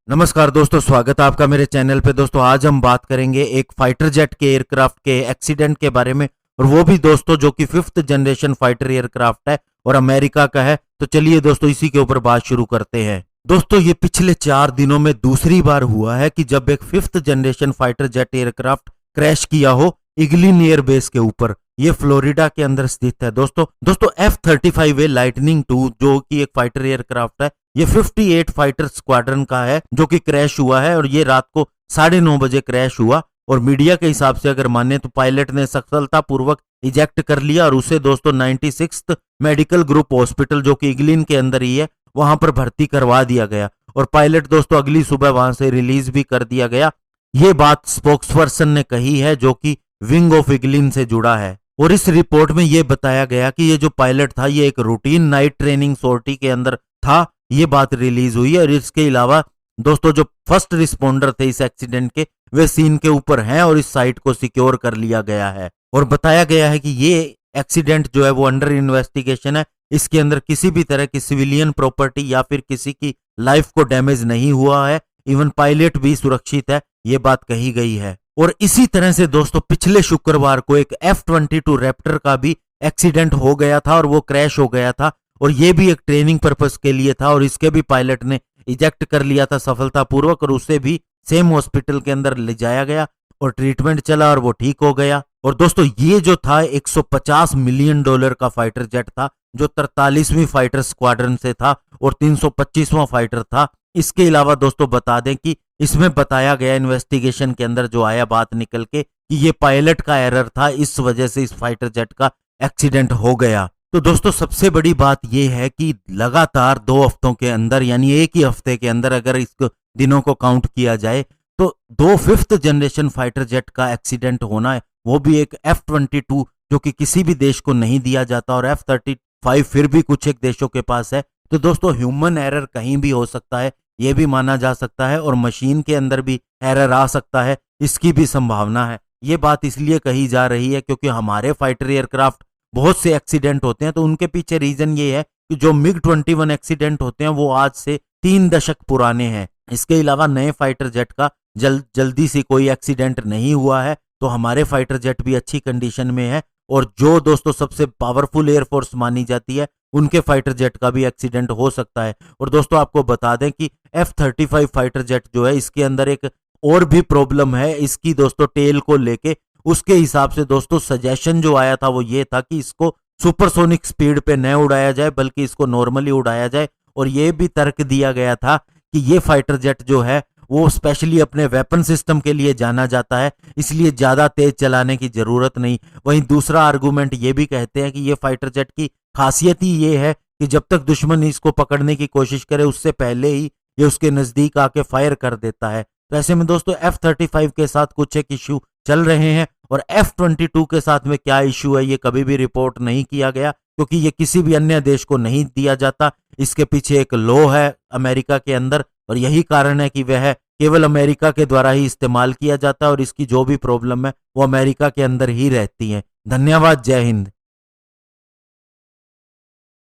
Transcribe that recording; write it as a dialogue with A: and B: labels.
A: नमस्कार दोस्तों, स्वागत है आपका मेरे चैनल पे। दोस्तों आज हम बात करेंगे एक फाइटर जेट के एयरक्राफ्ट के एक्सीडेंट के बारे में, और वो भी दोस्तों जो कि 5th जनरेशन फाइटर एयरक्राफ्ट है और अमेरिका का है। तो चलिए दोस्तों इसी के ऊपर बात शुरू करते हैं। दोस्तों ये पिछले 4 दिनों में दूसरी बार हुआ है कि जब एक 5th generation fighter jet aircraft crash किया हो इग्लिन एयर बेस के ऊपर। ये फ्लोरिडा के अंदर स्थित है। दोस्तों F-35A लाइटनिंग 2 जो कि एक फाइटर एयरक्राफ्ट है, ये 58 फाइटर स्क्वाड्रन का है जो कि क्रैश हुआ है, और ये रात को 9:30 बजे क्रैश हुआ। और मीडिया के हिसाब से अगर माने तो पायलट ने सफलतापूर्वक इजेक्ट कर लिया और उसे दोस्तों 96th मेडिकल ग्रुप हॉस्पिटल जो कि इग्लिन के अंदर ही है वहां पर भर्ती करवा दिया गया, और पायलट दोस्तों अगली सुबह वहां से रिलीज भी कर दिया गया। ये बात स्पोक्सपर्सन ने कही है जो कि विंग ऑफ इग्लिन से जुड़ा है। और इस रिपोर्ट में यह बताया गया कि ये जो पायलट था ये एक रूटीन नाइट ट्रेनिंग सॉर्टी के अंदर था। ये बात रिलीज हुई है। और इसके अलावा दोस्तों जो फर्स्ट रिस्पॉन्डर थे इस एक्सीडेंट के, वे सीन के ऊपर हैं और इस साइट को सिक्योर कर लिया गया है। और बताया गया है कि ये एक्सीडेंट जो है वो अंडर इन्वेस्टिगेशन है। इसके अंदर किसी भी तरह की सिविलियन प्रॉपर्टी या फिर किसी की लाइफ को डैमेज नहीं हुआ है। इवन पायलट भी सुरक्षित है, ये बात कही गई है। और इसी तरह से दोस्तों पिछले शुक्रवार को एक F-22 रैप्टर का भी एक्सीडेंट हो गया था और वो क्रैश हो गया था, और ये भी एक ट्रेनिंग पर्पस के लिए था, और इसके भी पायलट ने इजेक्ट कर लिया था सफलतापूर्वक, और उसे भी सेम हॉस्पिटल के अंदर ले जाया गया और ट्रीटमेंट चला और वो ठीक हो गया। और दोस्तों ये जो था $150 मिलियन का फाइटर जेट था जो 43वीं फाइटर स्क्वाड्रन से था और 325वां फाइटर था। इसके अलावा दोस्तों बता दें कि इसमें बताया गया इन्वेस्टिगेशन के अंदर जो आया बात निकल के कि ये पायलट का एरर था, इस वजह से इस फाइटर जेट का एक्सीडेंट हो गया। तो दोस्तों सबसे बड़ी बात यह है कि लगातार 2 हफ्तों के अंदर, यानी एक ही हफ्ते के अंदर अगर इस दिनों को काउंट किया जाए तो 2 5th जनरेशन फाइटर जेट का एक्सीडेंट होना है, वो भी एक F-22 जो कि किसी भी देश को नहीं दिया जाता, और F-35 फिर भी कुछ एक देशों के पास है। तो दोस्तों ह्यूमन एरर कहीं भी हो सकता है, ये भी माना जा सकता है, और मशीन के अंदर भी एरर आ सकता है, इसकी भी संभावना है। ये बात इसलिए कही जा रही है क्योंकि हमारे फाइटर एयरक्राफ्ट बहुत से एक्सीडेंट होते हैं, तो उनके पीछे रीजन ये है कि जो MiG-21 एक्सीडेंट होते हैं वो आज से 3 दशक पुराने हैं। इसके अलावा नए फाइटर जेट का जल्दी से कोई एक्सीडेंट नहीं हुआ है, तो हमारे फाइटर जेट भी अच्छी कंडीशन में है। और जो दोस्तों सबसे पावरफुल एयरफोर्स मानी जाती है उनके फाइटर जेट का भी एक्सीडेंट हो सकता है। और दोस्तों आपको बता दें कि F-35 फाइटर जेट जो है इसके अंदर एक और भी प्रॉब्लम है इसकी दोस्तों टेल को लेके। उसके हिसाब से दोस्तों सजेशन जो आया था वो ये था कि इसको सुपरसोनिक स्पीड पे न उड़ाया जाए बल्कि इसको नॉर्मली उड़ाया जाए। और ये भी तर्क दिया गया था कि ये फाइटर जेट जो है वो स्पेशली अपने वेपन सिस्टम के लिए जाना जाता है, इसलिए ज्यादा तेज चलाने की जरूरत नहीं। वहीं दूसरा आर्गुमेंट ये भी कहते हैं कि ये फाइटर जेट की खासियत ही ये है कि जब तक दुश्मन इसको पकड़ने की कोशिश करे उससे पहले ही ये उसके नजदीक आके फायर कर देता है। तो ऐसे में दोस्तों F-35 के साथ कुछ एक इश्यू चल रहे हैं, और F-22 के साथ में क्या इश्यू है ये कभी भी रिपोर्ट नहीं किया गया क्योंकि ये किसी भी अन्य देश को नहीं दिया जाता। इसके पीछे एक लॉ है अमेरिका के अंदर, और यही कारण है कि वह केवल अमेरिका के द्वारा ही इस्तेमाल किया जाता है, और इसकी जो भी प्रॉब्लम है वो अमेरिका के अंदर ही रहती है। धन्यवाद, जय हिंद।